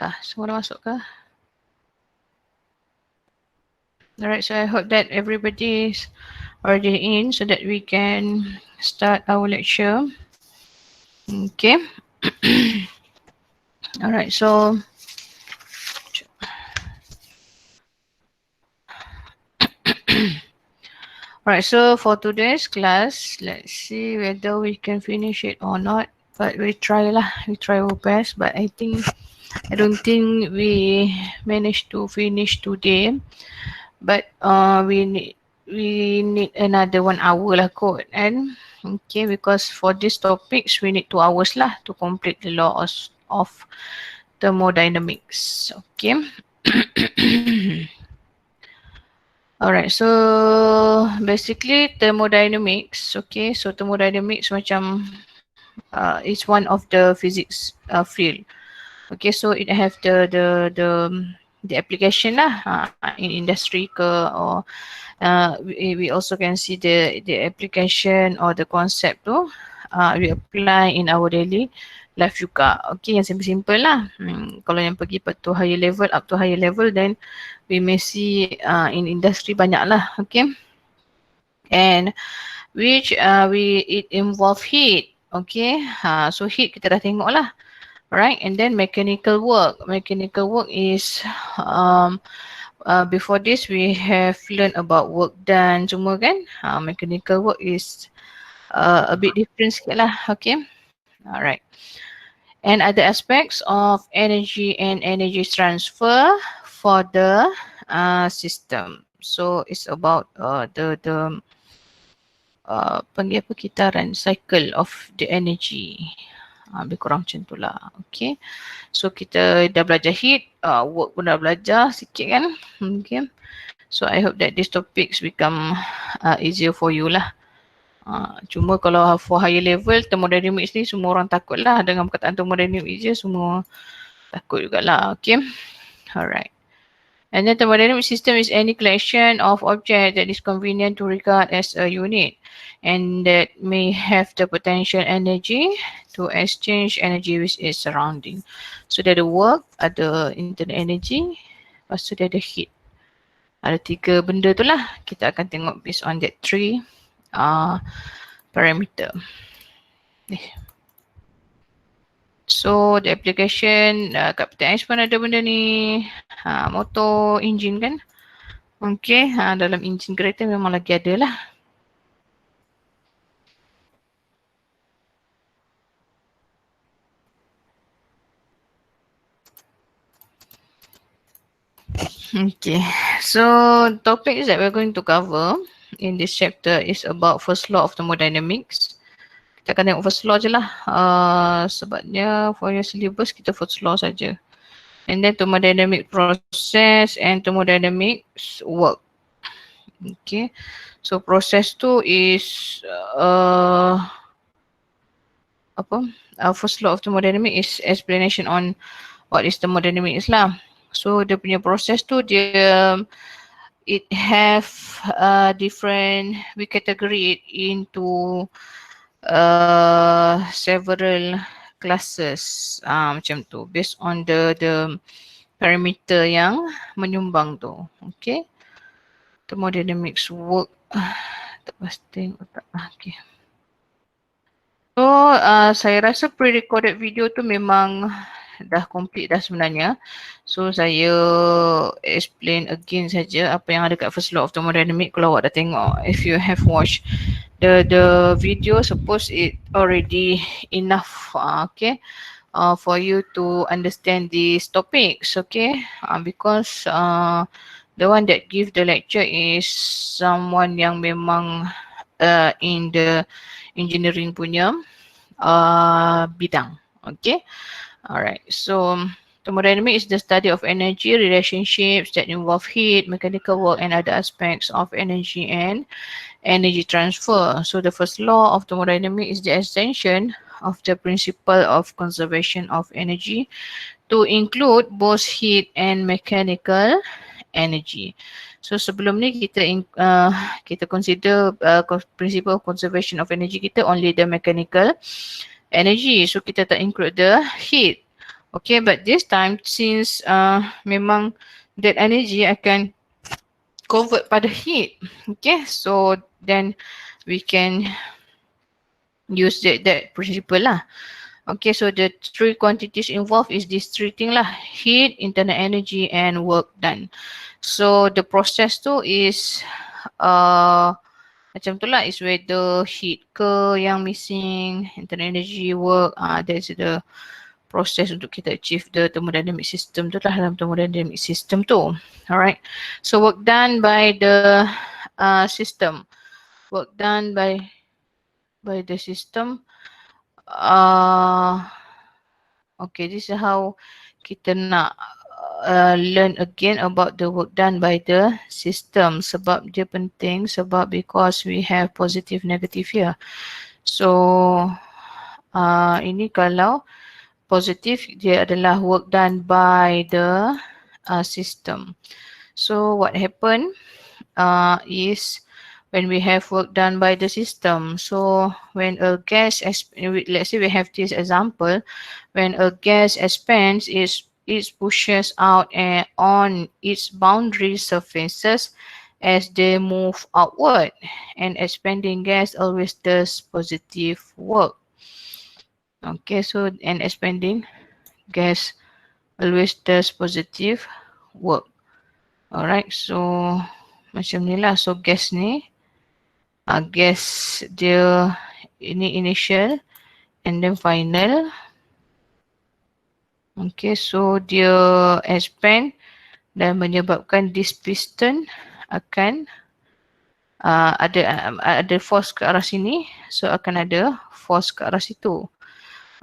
kah? Semua dah masuk kah? Alright, so I hope that everybody is already in so that we can start our lecture. Okay. Alright, so alright, so for today's class, let's see whether we can finish it or not. But we try lah, we try our best. But I don't think we managed to finish today. But we need another 1 hour lah kot, and okay, because for these topics we need 2 hours lah to complete the laws of thermodynamics. Okay. Alright, so basically thermodynamics, okay, so thermodynamics macam is one of the physics field. Okay, so it have the application lah in industry ke, or we also can see the application or the concept tu we apply in our daily life juga. Okay, yang simple-simple lah. Kalau yang pergi to higher level, up to higher level, then we may see in industry banyak lah. Okay, and which it involve heat. Okay, so heat kita dah tengok lah. Right, and then mechanical work. Mechanical work is before this we have learned about work done semua kan. Mechanical work is a bit different sikit lah. Okay, alright. And other aspects of energy and energy transfer for the system. So it's about the panggil apa, kitaran cycle of the energy. Lebih kurang macam tu lah. Okay, so kita dah belajar heat, work pun dah belajar sikit kan. Okay, so I hope that these topics become easier for you lah. Cuma kalau for higher level thermodynamics ni semua orang takut lah dengan perkataan thermodynamics je, semua takut jugalah. Okay, alright. And then thermodynamic system is any collection of objects that is convenient to regard as a unit and that may have the potential energy to exchange energy with its surrounding. So dia ada work, ada internal energy, lepas tu dia ada heat. Ada 3 benda tu lah. Kita akan tengok based on that 3 parameter. So the application kat PTS pun ada benda ni. Motor, engine kan. Okay, dalam engine kereta memang lagi ada lah. Okay, so topics that we're going to cover in this chapter is about first law of thermodynamics. Kita akan tengok first law je lah. Sebabnya for your syllabus kita first law saja. And then thermodynamic process and thermodynamics work. Okay, so process tu is first law of thermodynamics is explanation on what is thermodynamics lah. So dia punya proses tu dia it have different, we category it into several classes macam tu based on the parameter yang menyumbang tu. Okay, thermodynamics work tak pasti tak. Okay, so saya rasa pre-recorded video tu memang dah complete dah sebenarnya. So saya explain again saja apa yang ada kat first law of thermodynamics kalau awak dah tengok. If you have watched the video, suppose it already enough okay for you to understand these topics. Okay, because the one that give the lecture is someone yang memang in the engineering punya bidang. Okay, alright. So thermodynamics is the study of energy relationships that involve heat, mechanical work and other aspects of energy and energy transfer. So the first law of thermodynamics is the extension of the principle of conservation of energy to include both heat and mechanical energy. So sebelum ni kita consider principle of conservation of energy kita only the mechanical energy. So kita tak include the heat. Okay, but this time since memang that energy akan convert pada heat. Okay, so then we can use that principle lah. Okay, so the three quantities involved is these three things lah: heat, internal energy, and work done. So the process tu is macam tu lah, is whether heat ke yang missing, internal energy, work, that's the process untuk kita achieve the thermodynamic system tu lah, dalam thermodynamic system tu. Alright, so work done by the system. Work done by the system. Okay, this is how kita nak learn again about the work done by the system. Sebab dia penting, sebab because we have positive negative here. So ini kalau positive, dia adalah work done by the system. So what happened is when we have work done by the system. So when a gas, let's say we have this example, when a gas expands, it pushes out on its boundary surfaces as they move outward, and expanding gas always does positive work. Okay, so an expanding gas always does positive work. Alright, so macam ni lah. So gas ni, gas dia ini initial and then final. Okay, so dia expand dan menyebabkan this piston akan ada force ke arah sini, so akan ada force ke arah situ.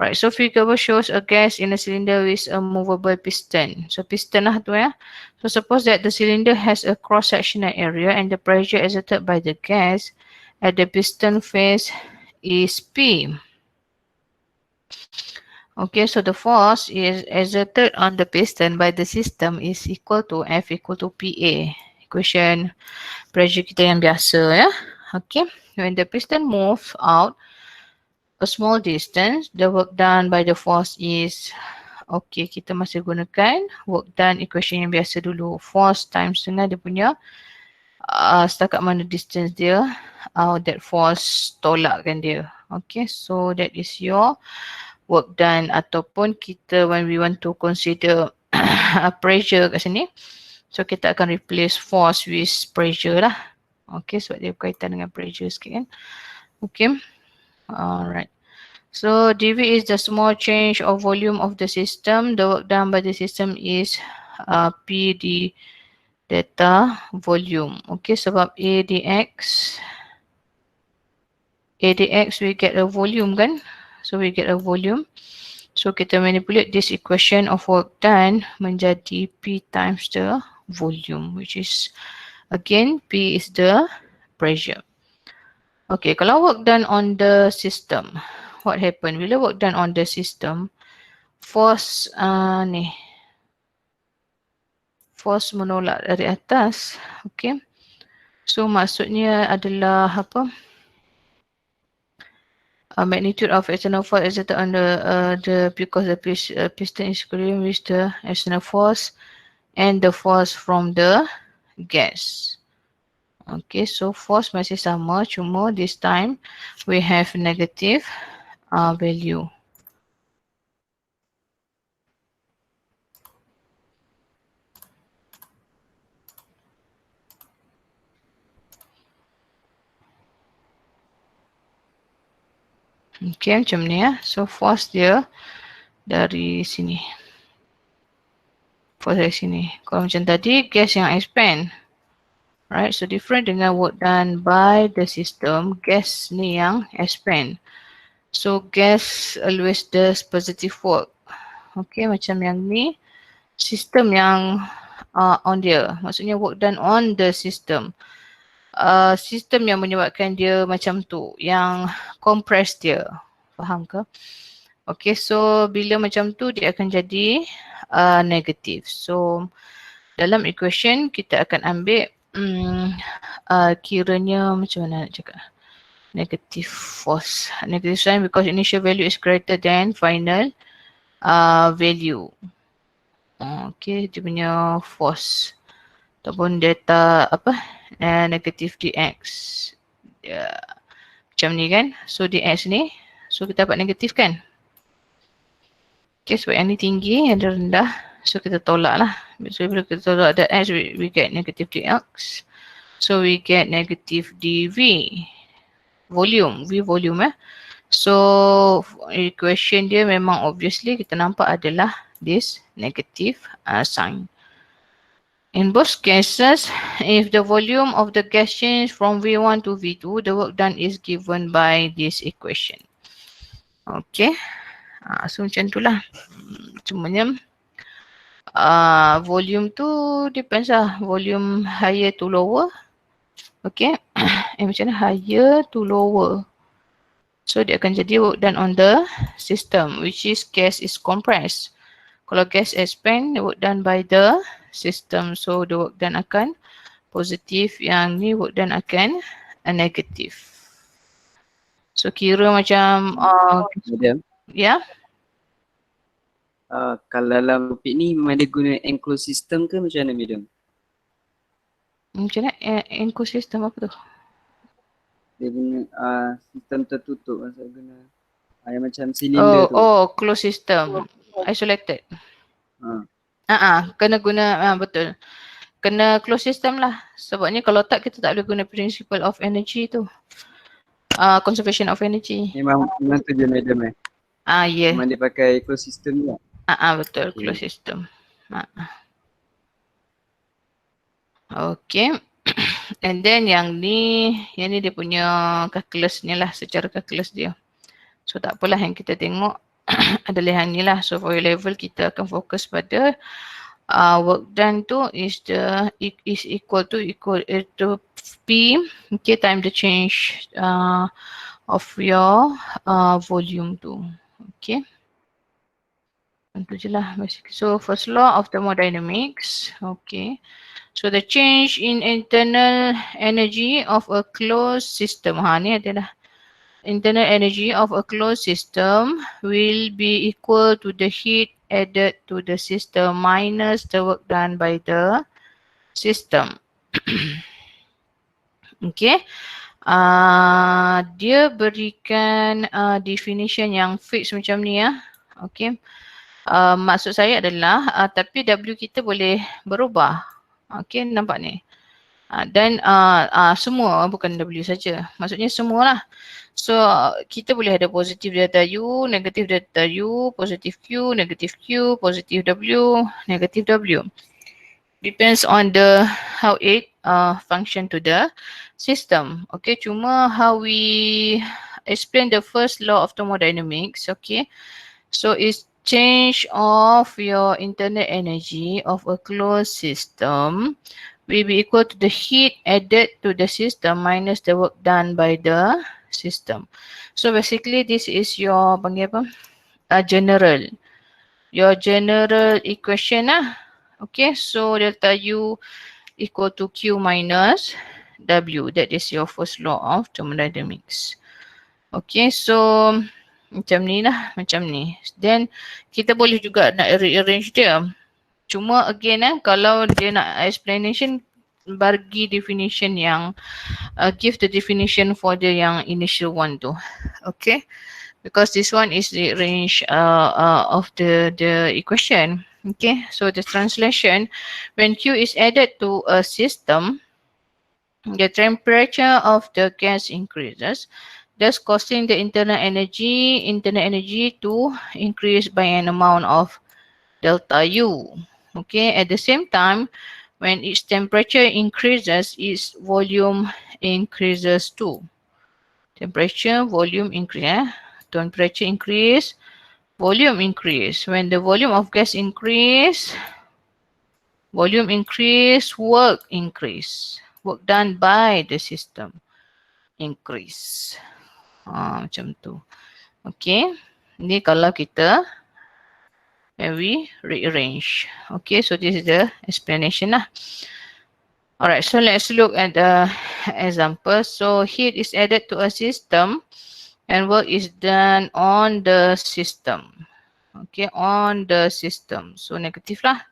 Right, so figure shows a gas in a cylinder with a movable piston. So piston lah tu ya. So suppose that the cylinder has a cross-sectional area and the pressure exerted by the gas at the piston face is P. Okay, so the force is exerted on the piston by the system is equal to F equal to PA. Equation pressure kita yang biasa ya. Okay, when the piston moves out a small distance, the work done by the force is, okay, kita masih gunakan work done equation yang biasa dulu. Force times dengan dia punya setakat mana distance dia, that force tolakkan dia. Okay, so that is your work done. Ataupun kita when we want to consider pressure kat sini, so kita akan replace force with pressure lah. Okay, sebab dia berkaitan dengan pressure sikit kan. Okay. Alright. So dV is the small change of volume of the system. The work done by the system is P d delta volume. Okay, sebab A dx we get a volume kan. So we get a volume. So kita manipulate this equation of work done menjadi P times the volume, which is again P is the pressure. Okay, kalau work done on the system, what happen? Bila work done on the system, force force menolak dari atas. Okay, so maksudnya adalah apa? Magnitude of external force exerted on the because the piston is equilibrium with the external force and the force from the gas. Okay, so force masih sama, cuma this time we have negative value. Okay, macam ni ya. So force dia dari sini. Force dari sini. Kalau macam tadi, gas yang expand. Right, so different dengan work done by the system, gas ni yang expand. So gas always does positive work. Okay, macam yang ni, system yang on dia. Maksudnya work done on the system. System yang menyebabkan dia macam tu, yang compress dia. Faham ke? Okay, so bila macam tu dia akan jadi negative. So dalam equation kita akan ambil kiranya macam mana nak cakap? Negative force. Negative sign because initial value is greater than final value. Okay, dia punya force ataupun data apa negative dx. Macam ni kan. So dx ni, so kita dapat negatif kan. Okay, sebab yang ni tinggi, yang rendah. So kita tolak lah. So bila kita tolak dx, we get negative dx. So we get negative dv. Volume, v volume So equation dia memang obviously kita nampak adalah this negative sign. In both cases, if the volume of the gas change from V1 to V2, the work done is given by this equation. Okay. So macam itulah. Cumanya volume tu depends lah. Volume higher to lower. Okay. Macam mana? Higher to lower. So dia akan jadi work done on the system, which is gas is compressed. Kalau gas expand, the work done by the system. So the work done akan positif, yang ni work done akan negatif. So kira macam ya. Kalau dalam topik ni memang dia guna enclosed system ke macam mana, Madam? Macam mana enclosed system apa tu? Dia guna sistem tertutup, masa guna yang macam silinder tu. Closed system. Isolated. Kena guna betul. Kena closed system lah. Sebabnya kalau tak, kita tak boleh guna principle of energy tu. Conservation of energy. Memang tu je, Madam Yeah. Memang dia pakai closed system juga. Betul, okay. Closed system. Okay. And then yang ni dia punya calculus ni lah, secara calculus dia. So tak apalah, yang kita tengok adalah yang ni lah. So for your level, kita akan fokus pada work done tu is equal to P, okay, time the change of your volume tu. Okay. Itu je lah basically. So first law of thermodynamics. Okay. So the change in internal energy of a closed system. Ni adalah internal energy of a closed system will be equal to the heat added to the system minus the work done by the system. Okay. Dia berikan definition yang fix macam ni ya. Okay. Maksud saya adalah tapi W kita boleh berubah. Okay, nampak ni. Dan semua, bukan W saja. Maksudnya semualah. So kita boleh ada positif delta U, negatif delta U, positif Q, negatif Q, positif W, negatif W. Depends on how it function to the system. Okay, cuma how we explain the first law of thermodynamics. Okay, so it's change of your internal energy of a closed system will be equal to the heat added to the system minus the work done by the system. So basically this is your general. Your general equation lah. Okay, so delta U equal to Q minus W. That is your first law of thermodynamics. Okay, so macam ni lah, macam ni. Then kita boleh juga nak rearrange dia. Cuma again kalau dia nak explanation, bagi definition yang give the definition for the yang initial one tu. Okay, because this one is the range of the equation. Okay, so the translation, when Q is added to a system, the temperature of the gas increases, thus causing the internal energy to increase by an amount of delta U. Okay, at the same time, when its temperature increases, its volume increases too. Temperature, volume increase. Temperature increase, volume increase. When the volume of gas increase, volume increase, work increase. Work done by the system increase. Macam tu. Okay. Ni kalau kita when we rearrange. Okay, so this is the explanation lah. Alright, so let's look at the example. So heat is added to a system and work is done on the system. Okay, on the system. So negative lah,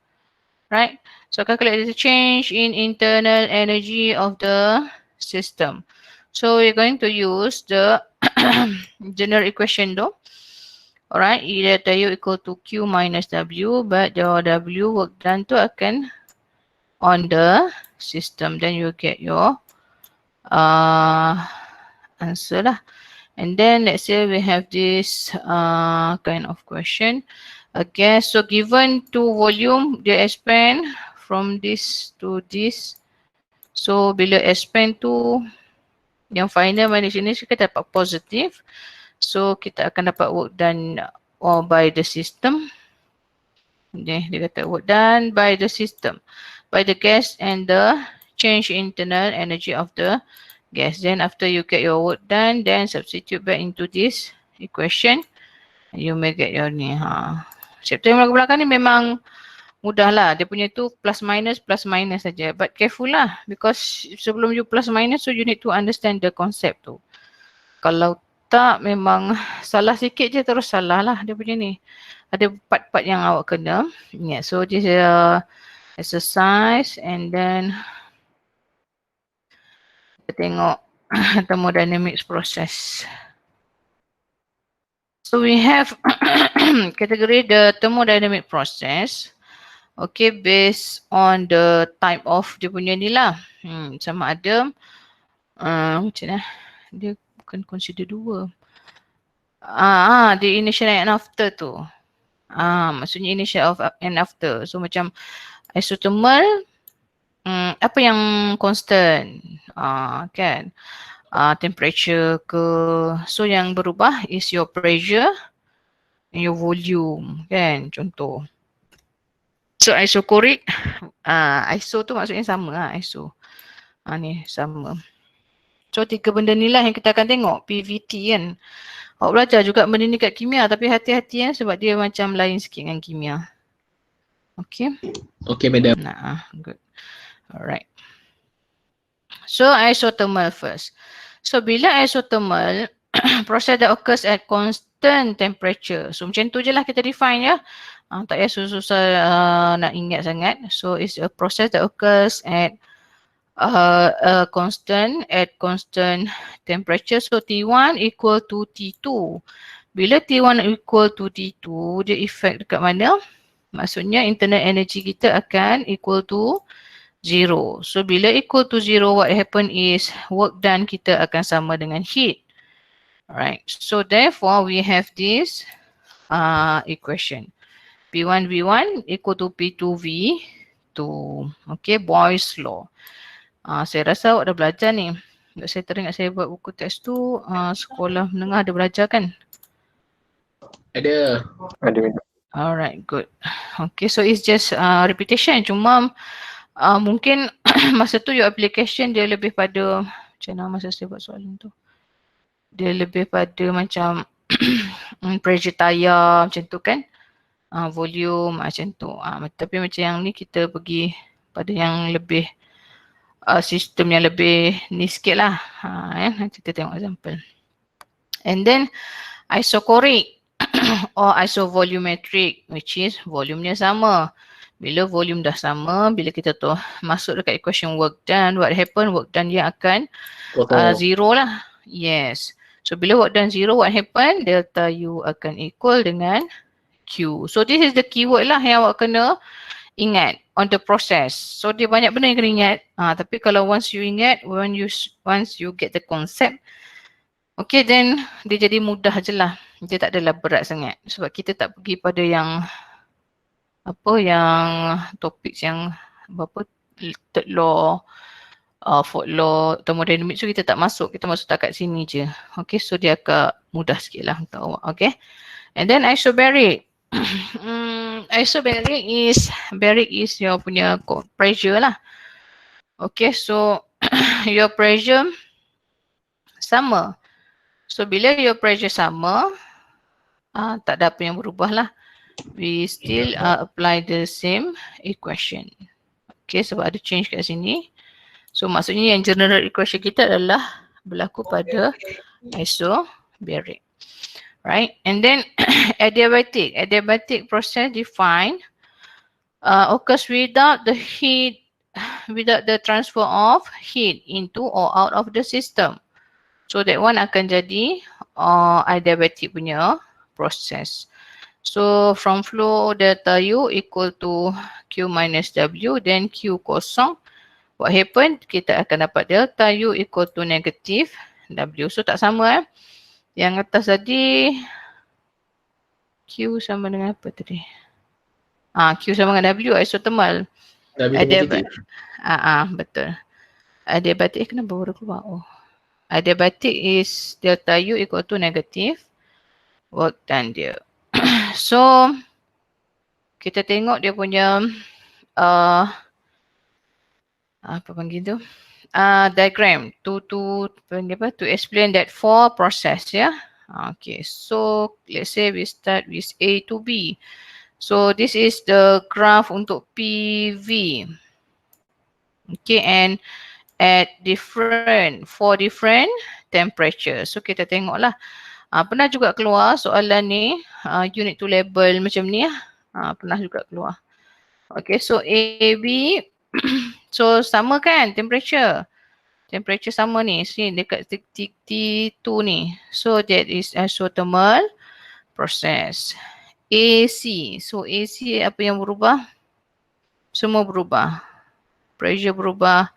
right? So calculate the change in internal energy of the system. So we're going to use the general equation though. Alright, E delta U equal to Q minus W, but the W work done tu akan on the system. Then you get your answer lah. And then let's say we have this kind of question. Okay, so given two volume, dia expand from this to this. So bila expand tu, yang final minus ini kita dapat positive. So kita akan dapat work done by the system. Okay, dia kata work done by the system, by the gas and the change internal energy of the gas. Then after you get your work done, then substitute back into this equation. You may get your ni. Chapter yang belakang ni memang mudah lah. Dia punya tu plus minus saja. But careful lah, because sebelum you plus minus, so you need to understand the concept tu. Kalau tak, memang salah sikit je terus salah lah dia punya ni. Ada part-part yang awak kena. Yeah, so this is exercise, and then kita tengok thermodynamics process. So we have category the thermodynamic process. Okay, based on the type of dia punya ni lah. Sama ada macam mana? Dia bukan consider dua. The initial and after tu. Maksudnya initial of and after. So macam isothermal, apa yang constant? Kan? Temperature ke. So yang berubah is your pressure and your volume. Kan? Contoh. So isochoric, iso tu maksudnya sama lah, iso. Ni sama. So tiga benda ni lah yang kita akan tengok, PVT kan. Awak belajar juga benda ni kat kimia, tapi hati-hati ya, sebab dia macam lain sikit dengan kimia. Okay. Okay, madam. Good. Alright. So isothermal first. So bila isothermal, process that occurs at constant temperature. So macam tu je lah kita define ya. Tak payah susah-susah nak ingat sangat. So it's a process that occurs at constant temperature. So T1 equal to T2. Bila T1 equal to T2, dia effect dekat mana? Maksudnya internal energy kita akan equal to 0. So bila equal to 0, what happen is work done kita akan sama dengan heat. Alright. So therefore we have this equation. P1 V1 equal to P2 V2. Okay, Boyle's law. Saya rasa awak dah belajar ni. Saya teringat saya buat buku teks tu sekolah menengah ada belajar kan? Ada. Alright, good. Okay, so it's just repetition. Cuma mungkin masa tu your application dia lebih pada, macam mana masa saya buat soalan tu? Dia lebih pada macam pressure tayar macam tu kan? Volume macam tu. Tapi macam yang ni kita pergi pada yang lebih sistem yang lebih ni sikit lah. Nanti kita tengok example. And then isochoric or isovolumetric, which is volumenya sama. Bila volume dah sama, bila kita tu masuk dekat equation work done, what happen? Work done dia akan zero lah. Yes. So bila work done zero, what happen? Delta U akan equal dengan Q. So this is the keyword lah yang awak kena ingat on the process. So dia banyak benda yang kena ingat. Tapi kalau once you ingat, once you get the concept, okay, then dia jadi mudah je lah. Dia tak adalah berat sangat. Sebab kita tak pergi pada yang yang topik yang third law, fourth law, thermodynamics tu kita tak masuk. Kita masuk tak kat sini je. Okay, so dia agak mudah sikit lah untuk awak. Okay. And then isobaric. Baric is your punya pressure lah. Okay, so your pressure sama. So bila your pressure sama, tak ada apa yang berubah lah. We still apply the same equation. Okay, sebab ada change kat sini. So maksudnya yang general equation kita adalah berlaku pada isobaric. right? And then adiabatic process defined occurs without the heat, without the transfer of heat into or out of the system. So that one akan jadi adiabatic punya process. So from flow delta U equal to Q minus W, then Q kosong. What happened? Kita akan dapat delta U equal to negative W. So tak sama Yang atas tadi Q sama dengan apa tadi? Q sama dengan W isothermal. W negatif. Betul. Adiabatic kenapa baru keluar? Adiabatic is delta U equal to negative work done dia. So kita tengok dia punya apa panggil tu? Diagram to explain that for process ya. Okay, so let's say we start with A to B. So this is the graph untuk PV. Okay, and at four different temperature. So kita tengoklah. Pernah juga keluar soalan ni, you need to label macam ni. Pernah juga keluar. Okay, so AB, so sama kan temperature. Temperature sama ni, sini dekat T2 ni. So that is isothermal process. AC, so AC apa yang berubah? Semua berubah. Pressure berubah,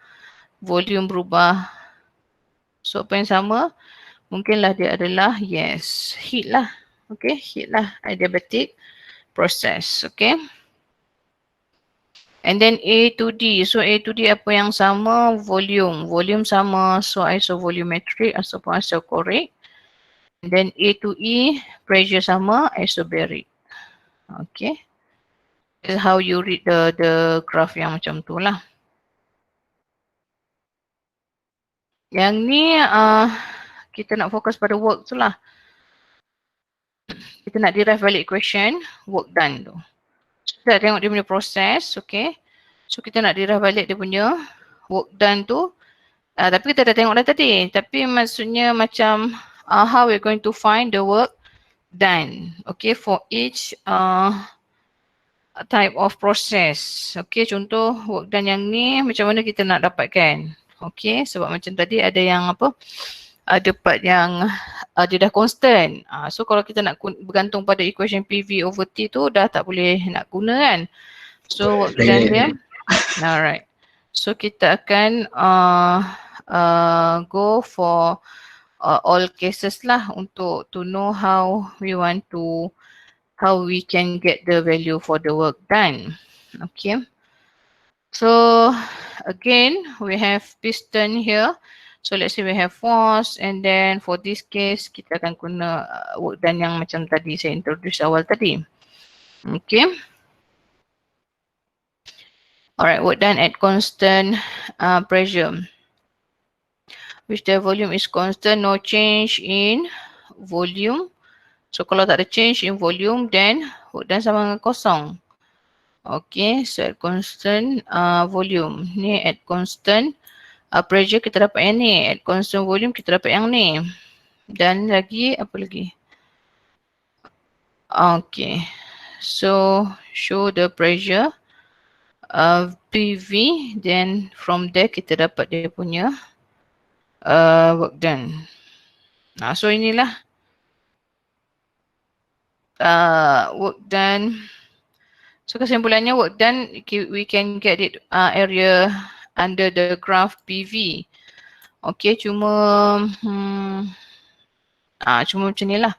volume berubah. So apa yang sama? Mungkinlah dia adalah, yes, heat lah. Okay, heat lah, adiabatic process. Okay. And then A to D. So A to D apa yang sama? Volume. Volume sama. So isovolumetric ataupun isochoric. And then A to E, pressure sama, isobaric. Okay. This is how you read the graph yang macam tu lah. Yang ni kita nak fokus pada work tu lah. Kita nak derive balik equation work done tu. Kita tengok dia punya proses, okay. So kita nak derive balik dia punya work done tu. Tapi kita dah tengok dah tadi. Tapi maksudnya macam how we're going to find the work done. Okay, for each type of process. Okay, contoh work done yang ni macam mana kita nak dapatkan. Okay, sebab macam tadi ada yang apa, ada part yang dia dah constant. So kalau kita nak bergantung pada equation PV over T tu dah tak boleh nak guna kan. So work done dia. Alright. So kita akan go for all cases lah untuk to know how we can get the value for the work done. Okay. So again, we have piston here. So let's say we have force, and then for this case kita akan guna work done yang macam tadi saya introduce awal tadi. Okay. Alright, work done at constant pressure. Which the volume is constant, no change in volume. So kalau tak ada change in volume, then work done sama dengan kosong. Okay, so at constant volume. Ni at constant pressure kita dapat yang ni. At constant volume kita dapat yang ni. Dan lagi, apa lagi? Okay, so show the pressure PV. Then from there kita dapat dia punya work done. So inilah work done. So kesimpulannya work done, we can get it area under the graph PV. Okay, cuma macam ni lah.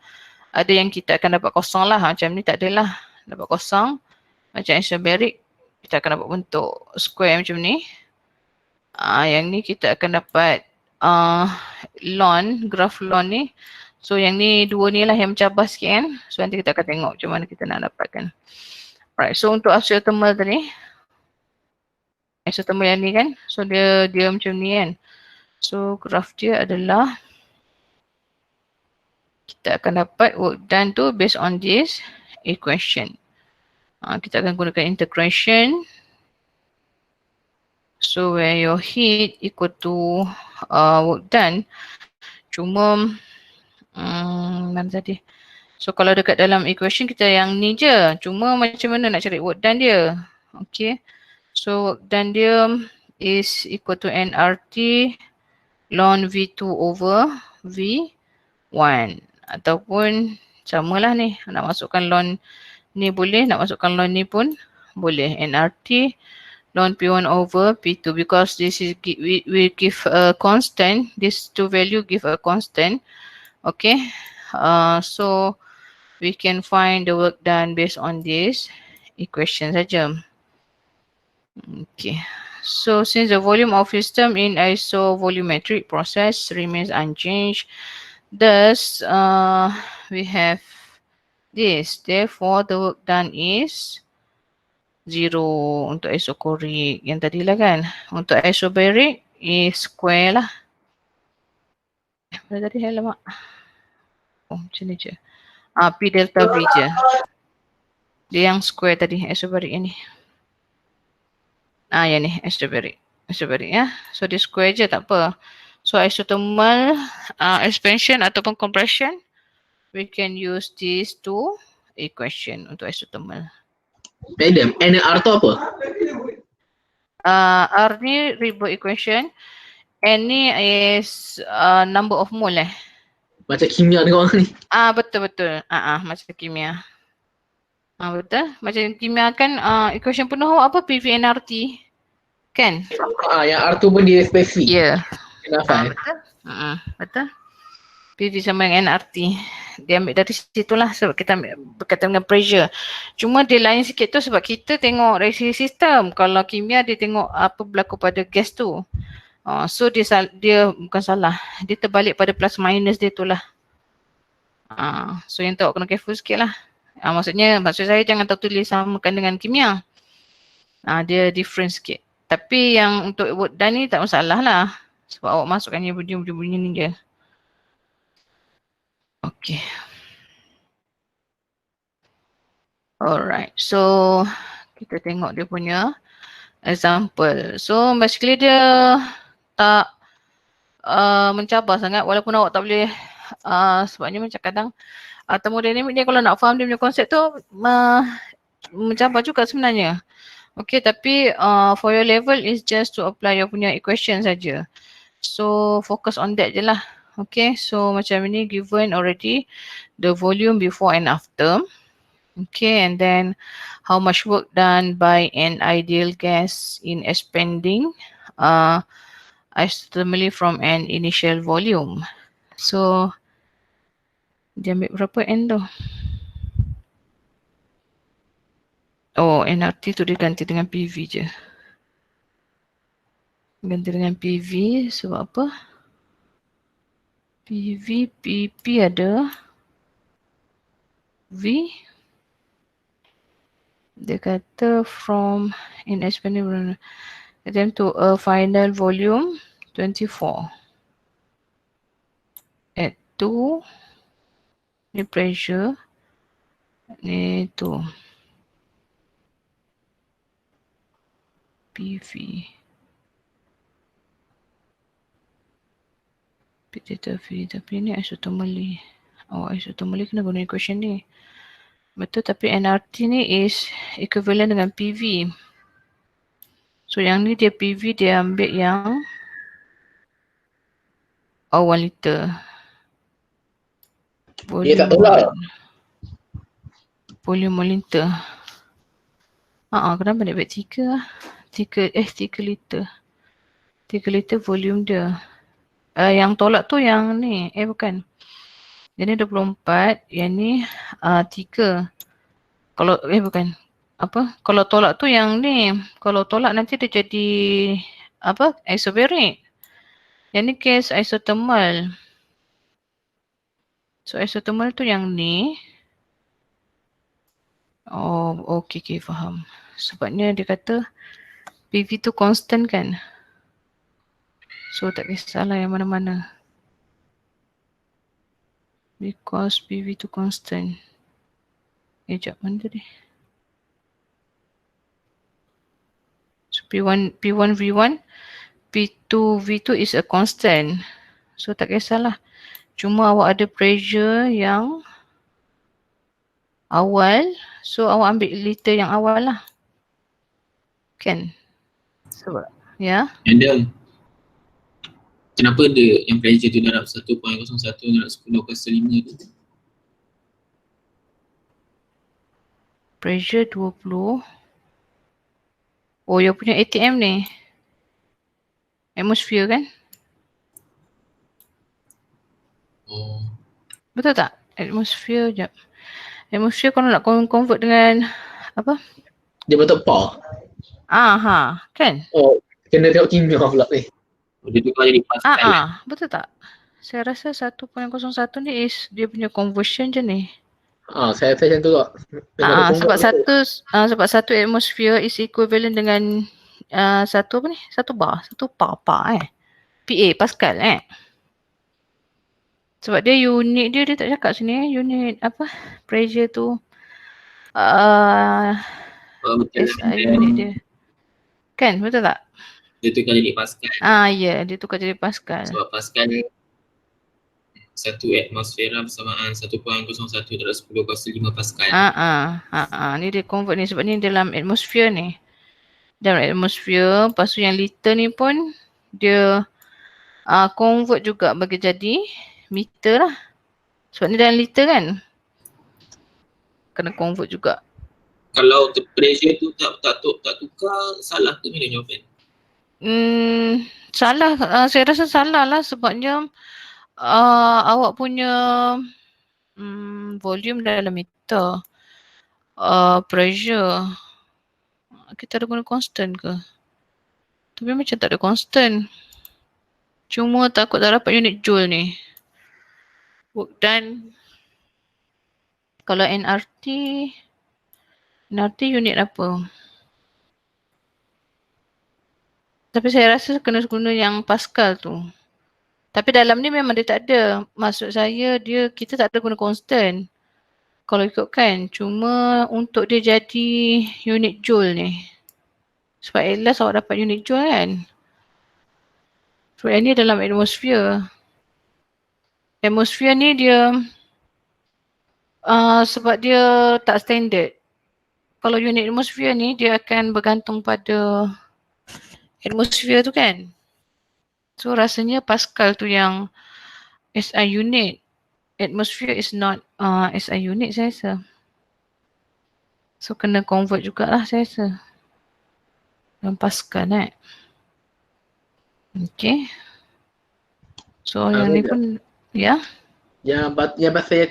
Ada yang kita akan dapat kosong lah. Macam ni tak adalah. Dapat kosong. Macam isobaric, kita akan dapat bentuk square macam ni. Yang ni kita akan dapat graph lawn ni. So yang ni dua ni lah yang mencabar sikit kan. So nanti kita akan tengok macam mana kita nak dapatkan. Alright, so untuk isothermal tadi, isothermal yang ni kan, so dia macam ni kan. So graph dia adalah, kita akan dapat work done tu based on this equation. Kita akan gunakan integration. So where your heat equal to work done, cuma mana tadi? So kalau dekat dalam equation kita yang ni je. Cuma macam mana nak cari work done dia. Okay. So work done dia is equal to nRT ln V2 over V1. Ataupun samalah ni. Nak masukkan ln ni boleh. Nak masukkan ln ni pun boleh. nRT ln P1 over P2 because this is we give a constant. These two value give a constant. Okay. So we can find the work done based on this equation saja. Okay. So since the volume of system in isovolumetric process remains unchanged, thus we have this. Therefore, the work done is 0 untuk isochoric yang tadi lah kan. Untuk isobaric is square lah. Apa tadi? Alamak. Oh, macam ni je. P delta V je. Dia yang square tadi, isobaric yang ni. Yang ni, isobaric. Isobaric ya. So dia square je, tak apa. So isothermal expansion ataupun compression, we can use these two equation untuk isothermal. Madam, NR tu apa? R ni Ribot equation. N ni is number of mole Macam kimia dengan orang ni. Betul-betul. Macam kimia. Betul. Macam kimia kan equation penuh apa? PV-nRT. Kan? Yang R tu pun dia spesifik. Ya. Kenapa? Betul. Betul. PV sama dengan nRT. Dia ambil dari situ lah sebab kita ambil berkaitan dengan pressure. Cuma dia lain sikit tu sebab kita tengok dari segi sistem. Kalau kimia dia tengok apa berlaku pada gas tu. So dia bukan salah. Dia terbalik pada plus minus dia tu lah. So yang tu kena careful sikit lah. Maksud saya jangan tertulis samakan dengan kimia. Dia different sikit. Tapi yang untuk work done ni tak masalah lah. Sebab awak masukkan yang bunyi-bunyi ni je. Okay. Alright. So kita tengok dia punya example. So basically dia tak mencabar sangat walaupun awak tak boleh sebabnya macam kadang thermodynamic dia kalau nak faham dia punya konsep tu mencabar juga sebenarnya. Okay, tapi for your level is just to apply your punya equation saja. So focus on that je lah. Okay, so macam ini given already the volume before and after. Okay, and then how much work done by an ideal gas in expanding isothermally from an initial volume. So dia ambil berapa N tu? nRT tu dia ganti dengan PV je. Ganti dengan PV sebab apa? PV, PP ada. V. Dia kata from in expanding attempt to a final volume 24. At 2. Ni pressure. Ni tu. PV. Theta V. Tapi ni isothermally. Isothermally kena guna equation ni. Betul, tapi nRT ni is equivalent dengan PV. So yang ni dia PV dia ambil yang 1 liter. Dia tak tolak. Volume 1 liter. Kenapa nak buat 3 lah? 3 liter. 3 liter volume dia. Yang tolak tu yang ni. Bukan. Yang ni 24. Yang ni 3. Kalau, bukan. Apa? Kalau tolak tu yang ni. Kalau tolak nanti dia jadi apa? Isobaric. Yang ni case isothermal. So isothermal tu yang ni. Okay, faham. Sebabnya dia kata PV tu constant kan. So tak kisahlah yang mana-mana. Because PV tu constant. Sekejap, mana tadi? So P1 V1, P2 V2 is a constant. So tak kisahlah. Cuma awak ada pressure yang awal. So awak ambil liter yang awal lah. Kan? Sebab, ya. And then, kenapa dia yang pressure tu darab 1.01 darab 10 kuasa 5 tu? Pressure 20. Oh, yang punya ATM ni. Atmosphere kan? Oh, Betul tak? Atmosphere, jap. Atmosphere kalau nak convert dengan apa? dia bentuk par. Kan? Oh, kena tengok kimia pula ni. Oh, dia tukar jadi Pascal. Betul tak? Saya rasa 1.01 ni is dia punya conversion je ni. Saya macam tu tak. Memang dia Sebab convert tu. satu atmosphere is equivalent dengan satu apa ni? Satu bar, satu par PA Pascal Sebab dia unit dia tak cakap sini unit apa? Pressure tu Betul SI unit dia. Kan? Betul tak? dia tukar jadi Pascal. Ya, dia tukar jadi Pascal. Sebab Pascal satu atmosfera bersamaan 1.01 darab 10 kuasa 5 Pascal. Ni dia convert ni sebab ni dalam atmosphere ni. Dalam atmosphere, lepas tu yang liter ni pun dia convert juga bagi jadi meter lah. Sebab ni dalam liter kan. Kena convert juga. Kalau pressure tu tak tukar, salah ke ni jawapan? Salah, saya rasa salah lah sebabnya awak punya volume dalam meter. Pressure. Kita ada guna constant ke? Tapi macam tak ada constant. Cuma takut tak dapat unit joule ni. Work done. Kalau NRT unit apa? Tapi saya rasa kena guna yang Pascal tu. Tapi dalam ni memang dia tak ada. Maksud saya kita tak ada guna constant. Kalau ikutkan. Cuma untuk dia jadi unit joule ni. Sebab at last awak dapat unit joule kan. So yang ni dalam atmosphere. Atmosphere ni dia sebab dia tak standard. Kalau unit atmosphere ni dia akan bergantung pada atmosphere tu kan. So rasanya Pascal tu yang SI unit. Atmosphere is not SI unit saya rasa. So kena convert jugalah saya rasa. Yang Pascal Okay. So yang ni pun ya. Yang pasal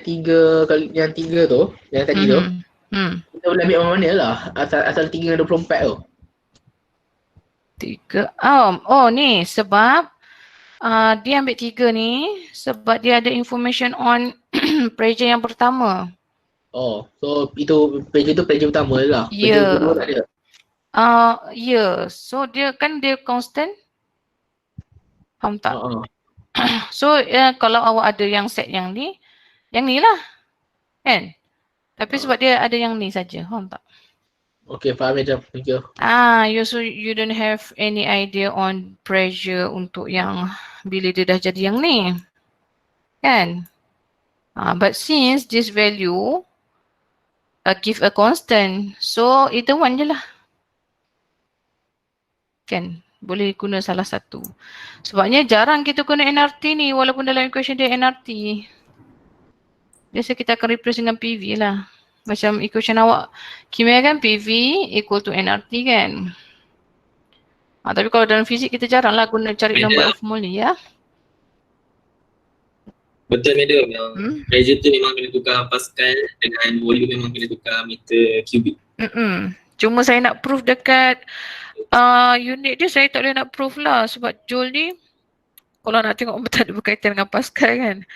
yang tiga tu, yang tadi tu, kita boleh ambil mana lah asal 3 dengan 24 tu. 3. Ni sebab dia ambil 3 ni sebab dia ada information on pressure yang pertama. Oh, so itu pressure pertama lah. Ya. Pressure kedua tak ada. So dia constant. Faham tak? So kalau awak ada yang set yang ni lah. Kan? Tapi sebab dia ada yang ni saja. Faham tak? Okay, faham macam. Thank you. So you don't have any idea on pressure untuk yang bila dia dah jadi yang ni. Kan? But since this value give a constant, so either one je lah. Kan? Boleh guna salah satu. Sebabnya jarang kita guna NRT ni walaupun dalam equation dia NRT. Biasa kita akan replace dengan PV lah. Macam equation awak kimia kan PV equal to NRT kan. Tapi kalau dalam fizik kita jarang lah guna cari number of mole ni ya. Betul madam, yang pressure tu memang kena tukar Pascal dengan volume memang kena tukar meter kubik. Cuma saya nak proof dekat unit dia saya tak boleh nak proof lah sebab joule ni kalau nak tengok tak ada berkaitan dengan Pascal kan.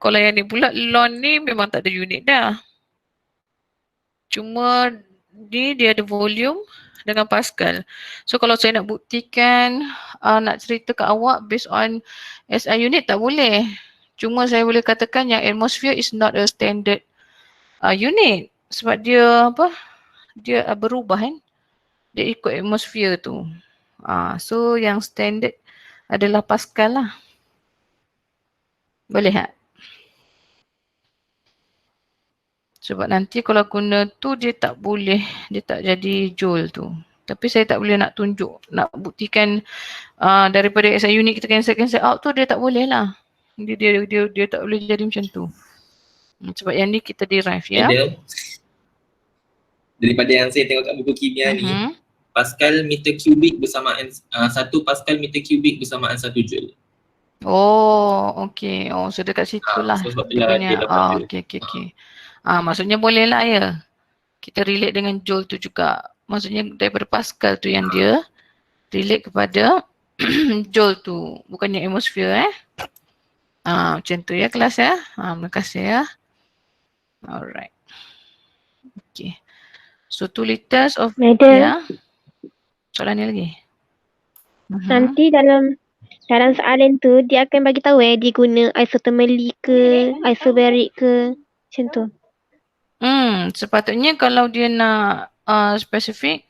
Kalau yang ni pula lon ni memang tak ada unit dah. Cuma ni dia ada volume dengan Pascal. So kalau saya nak buktikan nak cerita ke awak based on SI unit tak boleh. Cuma saya boleh katakan yang atmosphere is not a standard unit sebab dia dia berubah kan. Dia ikut atmosphere tu. So yang standard adalah Pascal lah. Boleh tak? Sebab nanti kalau guna tu dia tak boleh, dia tak jadi joule tu. Tapi saya tak boleh nak tunjuk, nak buktikan daripada SI unit kita cancel out tu dia tak boleh lah. Dia tak boleh jadi macam tu. Sebab yang ni kita derive ya. Madam, daripada yang saya tengok kat buku kimia ni, Pascal meter kubik bersamaan 1 Pascal meter kubik bersamaan 1 joule. Oh, okey. Oh, so dekat situ lah. So sebab Dia itulah punya, dia dapat okey. Maksudnya boleh lah ya. Kita relate dengan joule tu juga. Maksudnya daripada Pascal tu yang dia relate kepada joule tu. Bukannya atmosphere macam tu ya kelas ya. Terima kasih ya. Alright. Okay. So 2 liters of Madam. Soalan ni lagi. Nanti dalam soalan tu dia akan bagi tahu dia guna isothermally ke, isobaric ke, macam tu. Sepatutnya kalau dia nak spesifik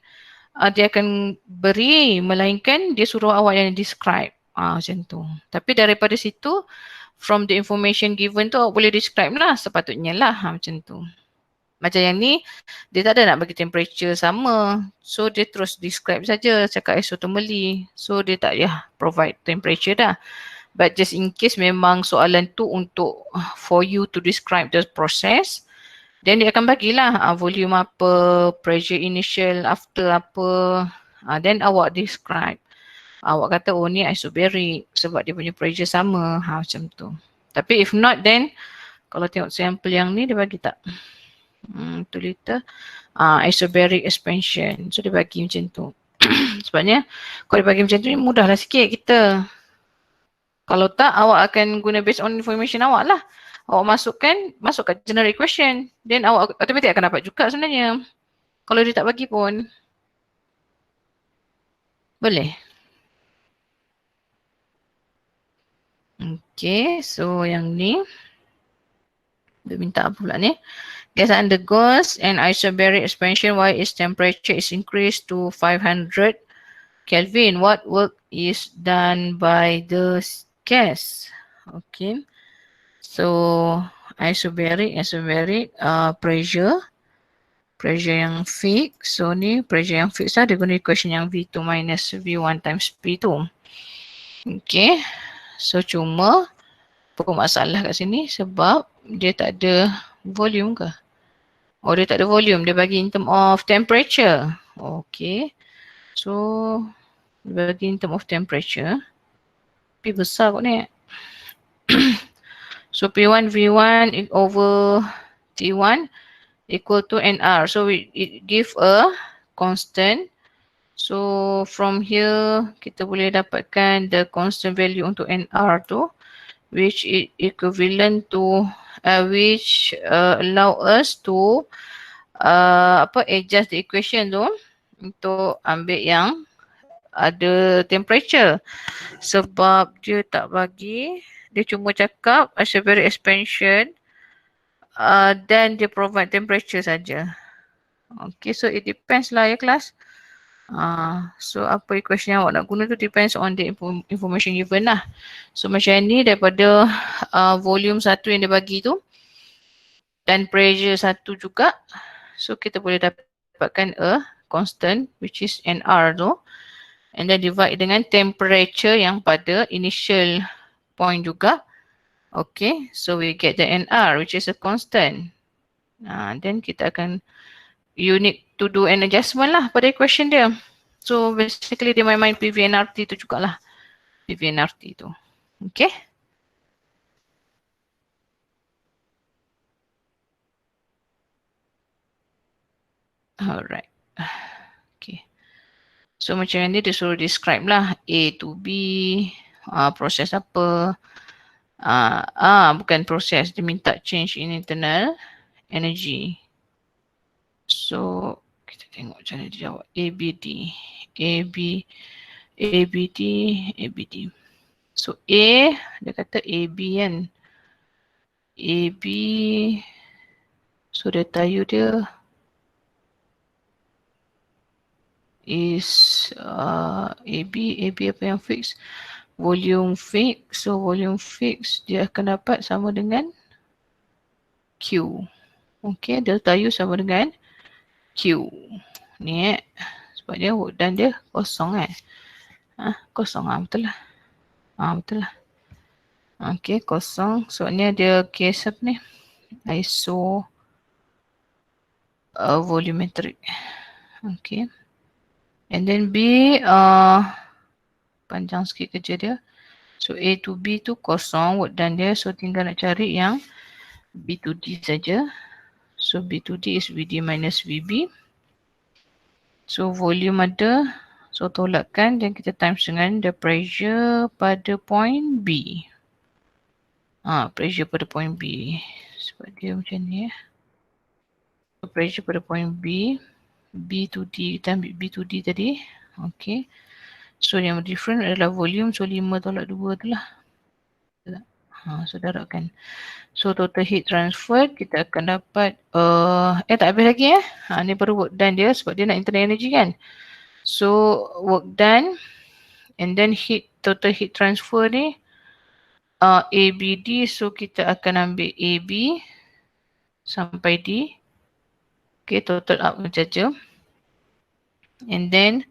dia akan beri, melainkan dia suruh awak yang describe. Macam tu. Tapi daripada situ, from the information given tu awak boleh describe lah sepatutnya lah. Macam tu. Macam yang ni, dia tak ada nak bagi temperature sama. So dia terus describe saja, cakap isothermally. So dia tak payah provide temperature dah. But just in case memang soalan tu untuk for you to describe the process, then dia akan bagilah volume apa, pressure initial, after apa. Then awak describe. Awak kata oh ni isobaric sebab dia punya pressure sama. Macam tu. Tapi if not then, kalau tengok sampel yang ni dia bagi tak? 2 liter isobaric expansion. So dia bagi macam tu. Sebabnya kalau dia bagi macam tu ni mudahlah sikit kita. Kalau tak awak akan guna based on information awak lah. Awak masukkan generic question. Then awak automatic akan dapat juga sebenarnya. Kalau dia tak bagi pun. Boleh. Okay, so yang ni. Dia minta apa pula ni? Gas undergoes an isobaric expansion while its temperature is increased to 500 Kelvin. What work is done by the gas? Okay. So isobaric pressure yang fix. So ni pressure yang fix lah. Dia guna equation yang V2 minus V1 times P2. Okay. So cuma pokok masalah kat sini sebab dia tak ada volume ke? Oh dia tak ada volume. Dia bagi in term of temperature. Okay. So dia bagi in term of temperature. P besar kot ni. So P1 V1 over T1 equal to NR. So it give a constant. So from here kita boleh dapatkan the constant value untuk NR tu, which is equivalent to which allow us to adjust the equation tu untuk ambil yang ada temperature. Sebab dia tak bagi, dia cuma cakap isobaric expansion dan dia provide temperature saja. Okay, so it depends lah ya kelas. So apa equation yang awak nak guna tu depends on the information given lah. So macam ni daripada volume satu yang dia bagi tu dan pressure satu juga. So kita boleh dapatkan a constant which is NR tu. And then divide dengan temperature yang pada initial point juga. Okay, so we get the NR which is a constant. Then kita akan, you need to do an adjustment lah pada equation dia. So basically dia main PVNRT tu jugalah. PVNRT tu. Okay. Alright. Okay. So macam ni dia suruh describe lah A to B, proses apa. Bukan proses, dia minta change in internal energy. So kita tengok macam mana dia jawab. ABD. So A, dia kata AB kan. AB, so data you dia is AB apa yang fix? Volume fix. So volume fix dia akan dapat sama dengan Q. Okay, delta U sama dengan Q. Ni sebab dia work done dia kosong kan. Kosong betul lah. Betul lah. Okay, kosong. Sebabnya dia case apa ni? ISO volumetric. Okay. And then B, panjang sikit kerja dia. So A to B tu kosong work done dia. So tinggal nak cari yang B to D saja. So B to D is VD minus VB. So volume ada. So tolakkan dan kita times dengan the pressure pada point B. Pressure pada point B. Sebab dia macam ni So pressure pada point B. B to D, kita ambil B to D tadi. Okay. So yang different adalah volume. So 5 tolak 2 tu lah. So darabkan. So total heat transfer kita akan dapat tak habis lagi ni baru work done dia sebab dia nak internal energy kan. So work done and then total heat transfer ni ABD, so kita akan ambil AB sampai D. Okay, total up saja. And then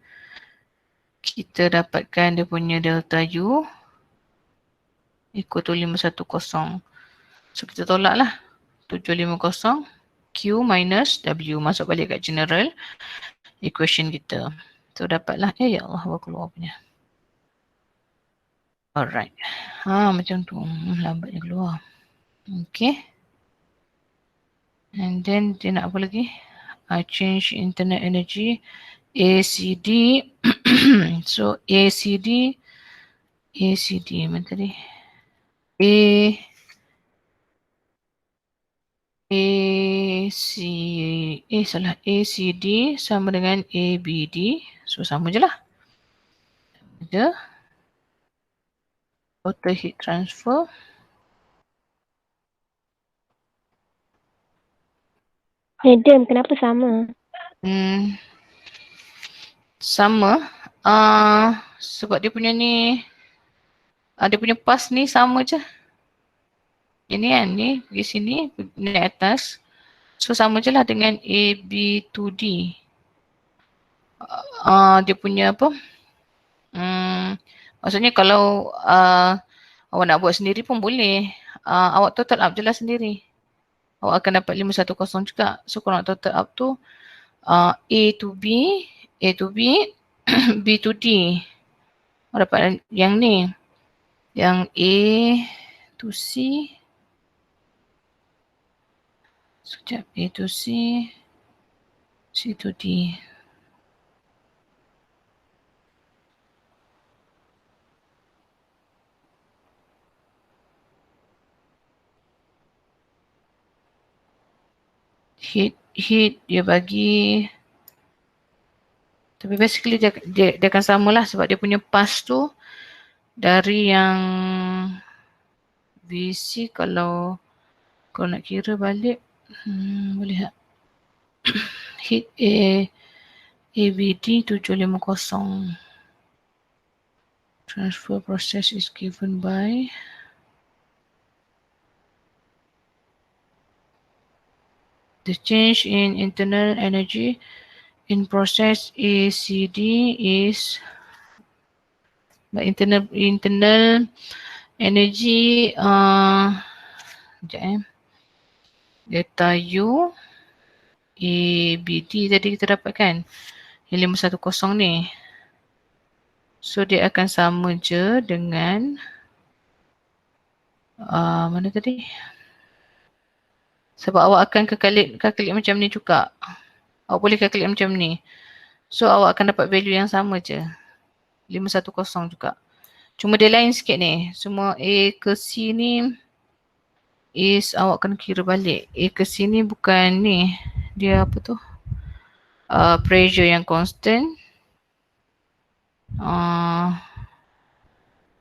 kita dapatkan dia punya delta U equal to 510. So kita tolak lah 750 Q minus W, masuk balik kat general equation kita. So dapatlah ya Allah baru keluar punya. Alright. Macam tu. Lambatnya keluar. Okay. And then dia nak apa lagi? Change internal energy. ACD. So ACD. Mana tadi? ACD sama dengan ABD. So sama je lah. Ada. Total heat transfer. Adam, kenapa sama? Sama. Sebab dia punya ni, dia punya pass ni sama je. Ini kan, ni di sini, ni atas. So sama je lah dengan AB2D. Dia punya apa? Maksudnya kalau awak nak buat sendiri pun boleh. Awak total up je lah sendiri. Awak akan dapat 510 juga. So kalau nak total up tu A to B, B to D. Awak dapat yang ni. Yang A to C. Sekejap, A to C, C to D. Heat dia bagi, tapi basically dia akan samalah sebab dia punya pass tu dari yang VC kalau nak kira balik boleh tak? Heat ABD 750. Transfer process is given by the change in internal energy in process ACD is the internal energy delta U ABD tadi kita dapatkan yang 510 ni. So dia akan sama je dengan mana tadi? Sebab awak akan calculate macam ni juga. Awak boleh calculate macam ni. So awak akan dapat value yang sama je. 510 juga. Cuma dia lain sikit ni. Semua A ke C ni awak kena kira balik. A ke C ni bukan ni. Dia apa tu? Pressure yang constant.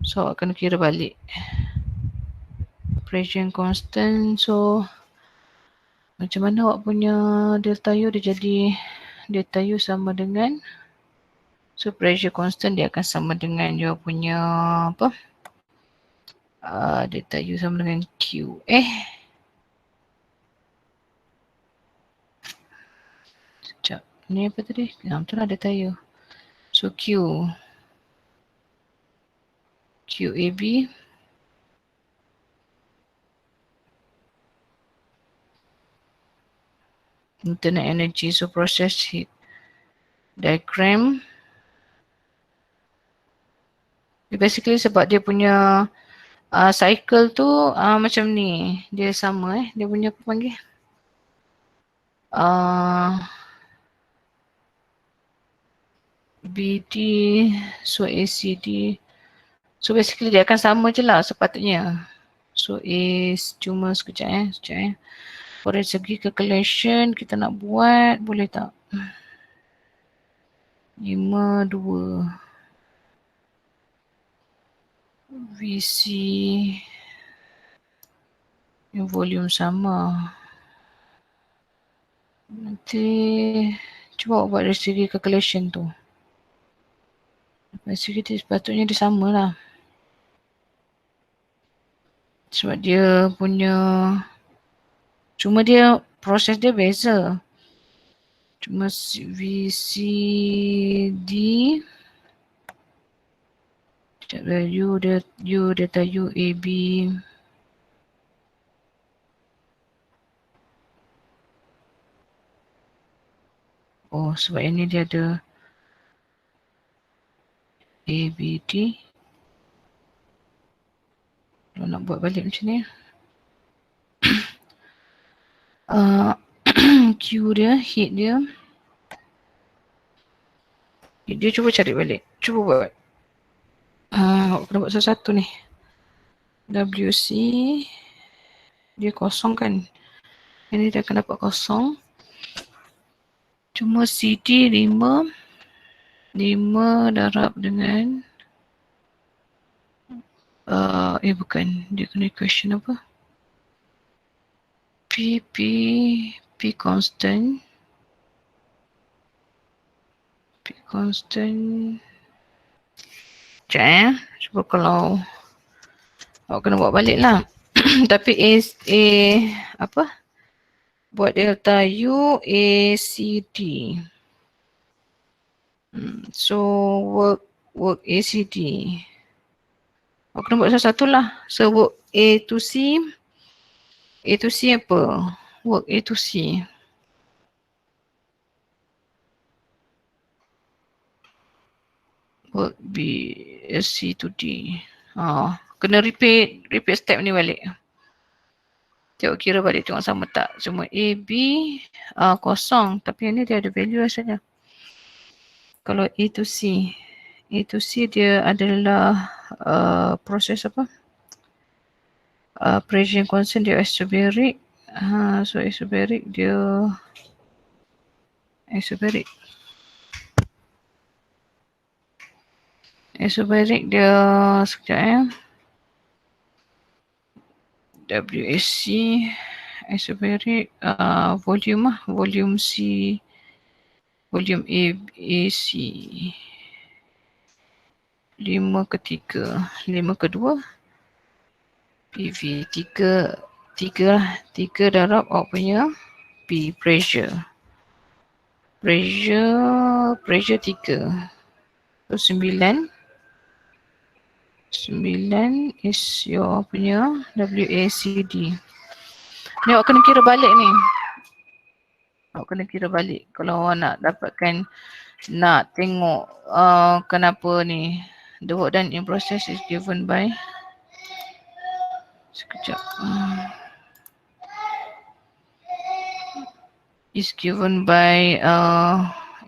So awak kena kira balik. Pressure yang constant. So macam mana awak punya delta U dia jadi delta U sama dengan, so pressure constant dia akan sama dengan dia punya apa? Delta U sama dengan Q. Ni apa tadi? Betul lah data you. So QAB. Internal energy, so process heat diagram. Basically sebab dia punya cycle tu macam ni. Dia sama dia punya apa panggil? BD, so ACD. So basically dia akan sama je lah sepatutnya. So cuma sekejap. Dari segi calculation kita nak buat, boleh tak? 5, 2 VC yang volume sama. Nanti cuba buat dari segi calculation tu. Dari segi dia sepatutnya dia sama lah. Sebab dia punya, cuma dia proses dia beza. Cuma VCD data UAB. Oh, sebab ini dia ada ABD. Kalau nak buat balik macam ni. Q dia, heat dia. Dia cuba cari balik. Cuba buat. Kena buat satu-satu ni. WC. Dia kosong kan. Ini dia akan dapat kosong. Cuma CD 5. 5 darab dengan bukan. Dia kena equation apa? P constant. P constant. Sekejap cuba kalau awak kena buat balik lah. Tapi apa? Buat delta U ACD. So work ACD. Awak kena buat satu-satu lah. So work A to C. A to C apa? Work A to C. Work B C to D. Kena repeat step ni balik. Tengok kira balik tengok sama tak. Cuma A, B kosong. Tapi yang ni dia ada value rasanya. Kalau A to C. A to C dia adalah proses apa? Pressure and constant dia isobaric. So isobaric dia isobaric dia sekejap WAC isobaric volume C volume AC 5/3 PV 3 darab awak punya P pressure 3. So 9 is your punya WACD. Ni awak kena kira balik ni. Awak kena kira balik kalau awak nak dapatkan, nak tengok kenapa ni. The work done in process is given by, sekejap. Is given by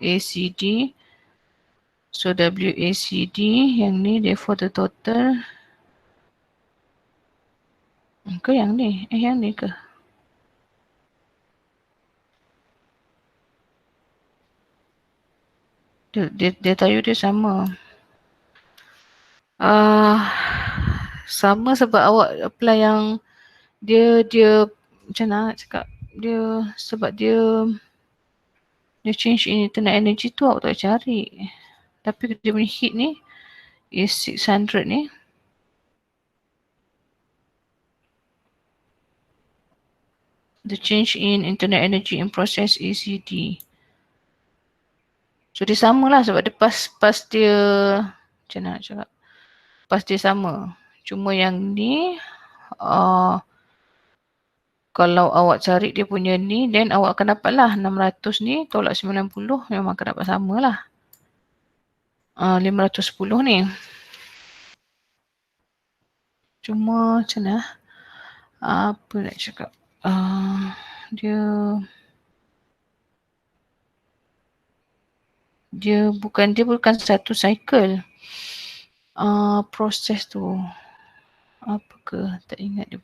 ACD. So WACD yang ni, therefore the total. Ke yang ni? Yang ni ke? Dia tahu dia sama. Sama sebab awak apply yang dia macam mana nak cakap, dia sebab dia change in internal energy tu awak tak cari. Tapi dia punya heat ni is 600 ni. The change in internal energy in process ACD. So dia sama lah sebab dia pas dia macam mana nak cakap, pas dia sama. Cuma yang ni kalau awak cari dia punya ni, then awak akan dapat lah 600 ni tolak 90 memang akan dapat sama lah. 510 ni. Cuma macam mana? Apa nak cakap? Dia bukan satu cycle. Proses tu. Apa ke? Tak ingat dia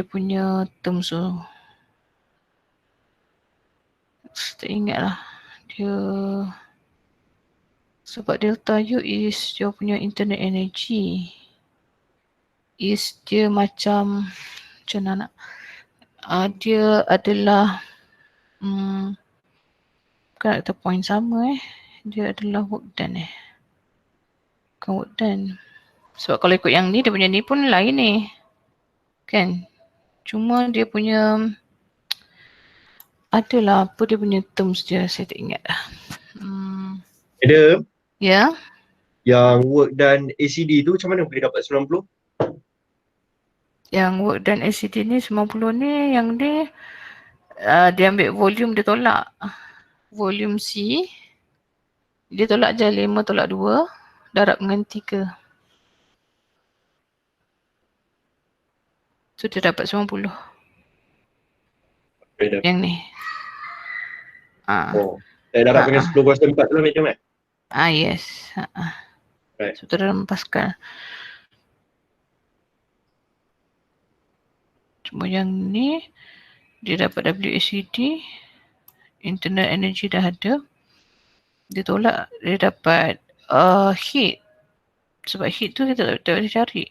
punya terms tu. Tak ingat lah. Dia sebab delta U is dia punya internal energy. Is dia macam mana nak dia adalah bukan kata point sama dia adalah work done bukan work done. Sebab kalau ikut yang ni, dia punya ni pun lain ni kan. Cuma dia punya adalah apa dia punya terms dia, saya tak ingat lah. Ada Ya. yang work dan ACD tu macam mana boleh dapat 90? Yang work dan ACD ni 90 ni yang dia dia ambil volume, dia tolak volume C, dia tolak je 5 tolak 2 darab dengan 3. So dia dapat 90 yang ni. Saya darab dengan 10/4 tu lah macam mana? Yes. Right. So tu dalam Pascal. Cuma yang ni dia dapat WACD, internal energy dah ada. Dia tolak, dia dapat heat. Sebab heat tu kita tak boleh cari.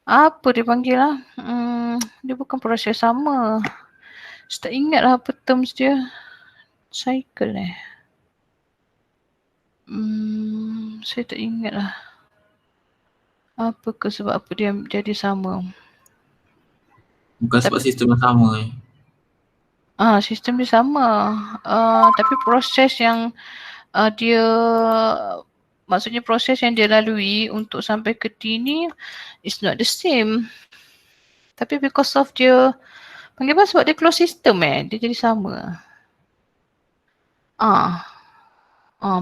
Apa dia panggil lah? Dia bukan proses sama. Saya tak ingat lah apa terms dia. Cycle saya tak ingat lah. Apa ke sebab apa dia jadi sama. Bukan sebab sistem yang sama Sistem dia sama. Tapi proses yang dia, maksudnya proses yang dia lalui untuk sampai ke T ni is not the same. Tapi because of dia, panggil apa, sebab dia close system dia jadi sama.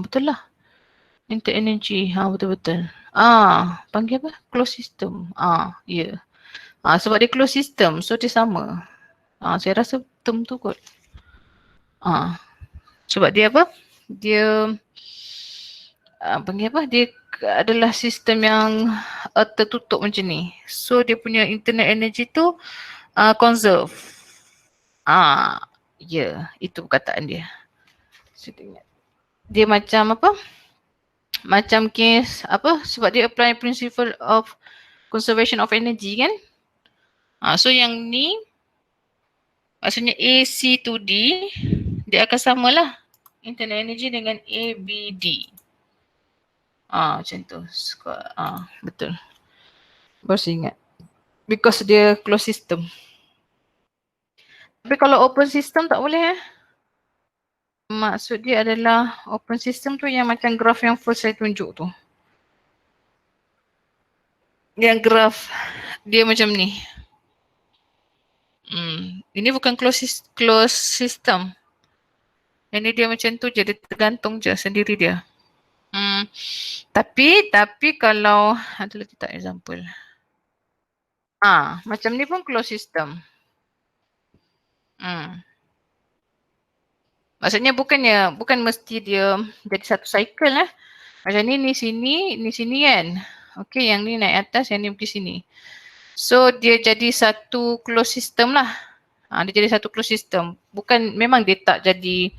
Betul lah. Inter energy, betul-betul. Panggil apa? Close system. Ya. Sebab dia close system, so dia sama. Saya rasa term tu kot. Sebab dia apa? Dia panggil apa? Dia adalah sistem yang tertutup macam ni. So dia punya internal energy tu conserve. Ya, itu perkataan dia. Saya ingat. Dia macam apa? Macam case apa? Sebab dia apply principle of conservation of energy kan? So yang ni maksudnya AC to D, dia akan samalah internal energy dengan ABD. Macam tu. Betul. Baru saya ingat. Because dia closed system. Tapi kalau open system tak boleh Maksud dia adalah open system tu yang macam graf yang first saya tunjuk tu. Yang graf dia macam ni. Ini bukan close system. Yang ni dia macam tu je, dia tergantung je sendiri dia. Tapi kalau ada lagi tak example. Macam ni pun close system. Maksudnya bukan mesti dia jadi satu cycle Macam ni sini kan. Okey, yang ni naik atas, yang ni pergi sini. So dia jadi satu close system lah. Dia jadi satu close system. Memang dia tak jadi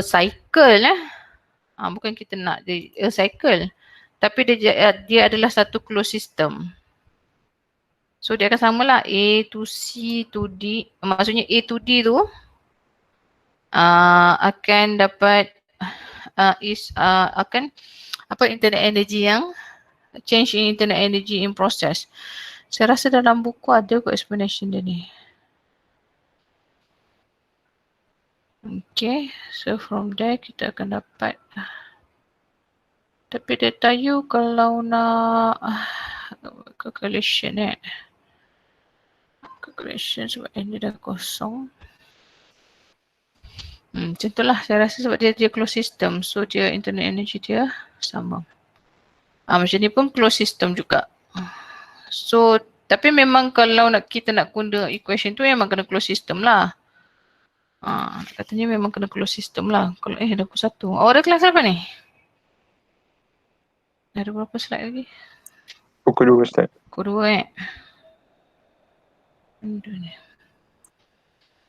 cycle bukan kita nak dia cycle. Tapi dia adalah satu close system. So dia akan samalah A to C to D. Maksudnya A to D tu akan dapat akan apa internal energy yang change in internal energy in process. Saya rasa dalam buku ada kot explanation dia ni. Okay, so from there kita akan dapat. Tapi data you kalau nak calculation calculation sebab dia dah kosong. Macam itulah saya rasa sebab dia closed system. So dia internal energy dia sama. Macam ni pun closed system juga. So tapi memang kalau kita nak guna equation tu memang kena closed system lah. Katanya memang kena closed system lah. Kalau dah pukul 1. Ada kelas apa ni? Ada berapa slide lagi? Pukul 2 Ustaz. Pukul 2 Aduh ni.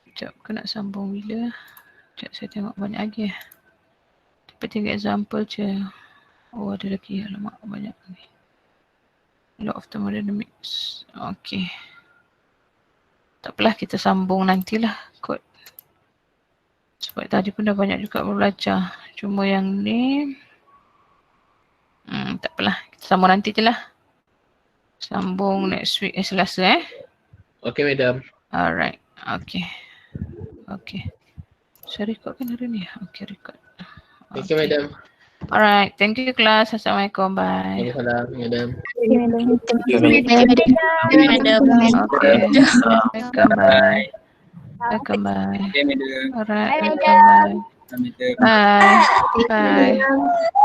Sekejap, aku nak sambung bila? Sekejap, saya tengok banyak lagi Tapi tengok example je. Ada lagi. Alamak, banyak ni. Law of thermodynamics. Okay. Tak apalah, kita sambung nantilah kot. Sebab tadi pun dah banyak juga belajar. Cuma yang ni tak apalah, kita sambung nanti je lah. Sambung next week Selasa Okay, madam. Alright, okay. Saya record kan hari ni? Okay, record. Thank you, madam. Alright, thank you class. Assalamualaikum, bye. Waalaikumsalam, madam. Okay, welcome, bye. Welcome, bye. Okay, madam. Alright, welcome, bye. Madam. Bye. Bye.